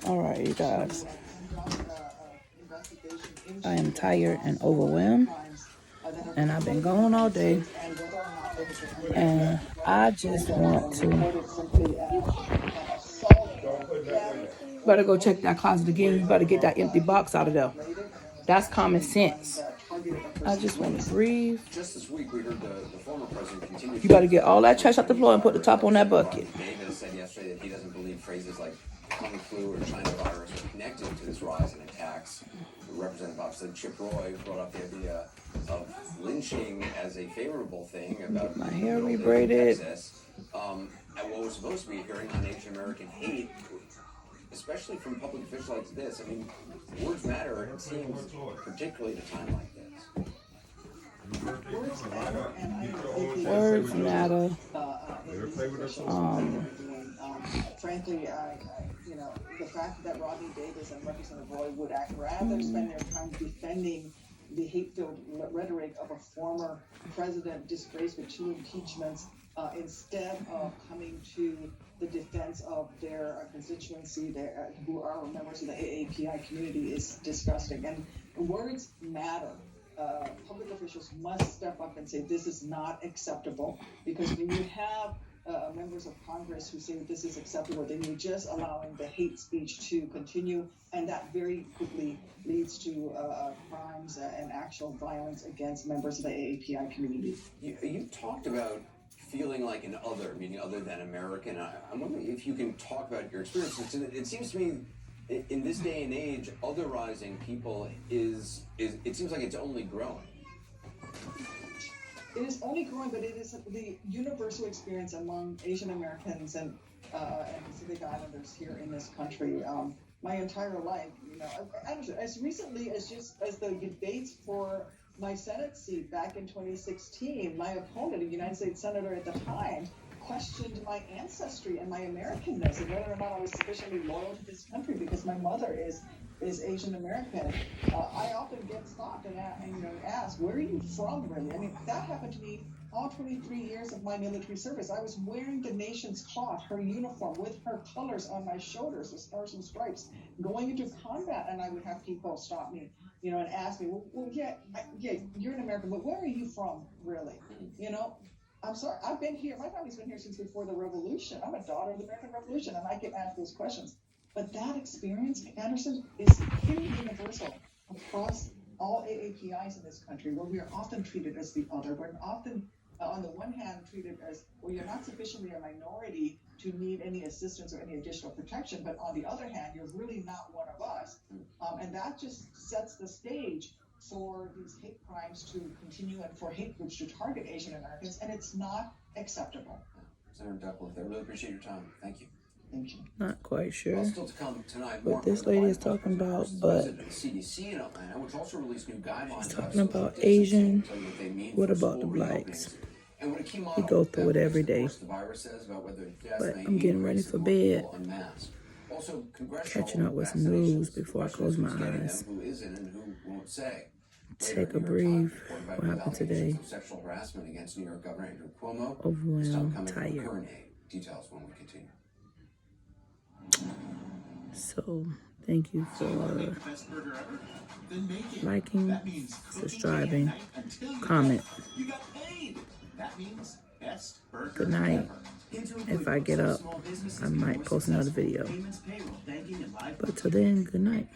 All right, you guys. I am tired and overwhelmed, and I've been gone all day, and I just want to. Better go check that closet again. You better get that empty box out of there. That's common sense. I just want to breathe. Just this week, we heard the former president continue. You better get all that trash out the floor and put the top on that bucket. Davis said yesterday that he doesn't believe phrases like Kung Flu or China virus are connected to this rise in attacks. Representative Opposite Chip Roy brought up the idea of lynching as a favorable thing about my hair rebraided. And what was supposed to be a hearing on Asian American hate, especially from public officials like this. I mean, words matter, it seems, particularly at a time like this. Words matter. Frankly, you know, the fact that Rodney Davis and Representative Roy would rather spend their time defending the hate-filled rhetoric of a former president disgraced with 2 impeachments instead of coming to the defense of their constituency, who are members of the AAPI community, is disgusting. And words matter. Public officials must step up and say this is not acceptable, because when you have members of Congress who say that this is acceptable, then you're just allowing the hate speech to continue, and that very quickly leads to crimes and actual violence against members of the AAPI community. You talked about feeling like an other, meaning other than American. I'm wondering if you can talk about your experience. It seems to me, in this day and age, otherizing people is it seems like it's only growing. It is only growing, but it is the universal experience among Asian Americans and Pacific Islanders here in this country. My entire life, you know, as recently as the debates for my Senate seat back in 2016, my opponent, a United States Senator at the time, questioned my ancestry and my Americanness and whether or not I was sufficiently loyal to this country because my mother is Asian American. I often get stopped and asked, where are you from, really? I mean, that happened to me all 23 years of my military service. I was wearing the nation's cloth, her uniform, with her colors on my shoulders, the stars and stripes, going into combat, and I would have people stop me, you know, and ask me, well, yeah, you're an American, but where are you from, really? You know, I'm sorry, I've been here, my family's been here since before the Revolution. I'm a daughter of the American Revolution, and I get asked those questions. But that experience, Anderson, is pretty universal across all AAPIs in this country, where we are often treated as the other. We're often, on the one hand, treated as, well, you're not sufficiently a minority to need any assistance or any additional protection, but on the other hand, you're really not one of us. And that just sets the stage for these hate crimes to continue and for hate groups to target Asian Americans, and it's not acceptable. Senator Duckworth, I really appreciate your time. Thank you. Thank you. Not quite sure Well, still to come tonight, what this lady is talking about, but CDC in Atlanta, which also released new guidelines she's talking about Asian. What about the blacks? We go through it every day. But I'm getting ready for bed, catching up with some news before I close my eyes. Take a breathe. What happened today? Overwhelmed, tired. Details when we continue. So, thank you for liking, subscribing, comment. Good night. If I get up, I might post another video. But till then, good night.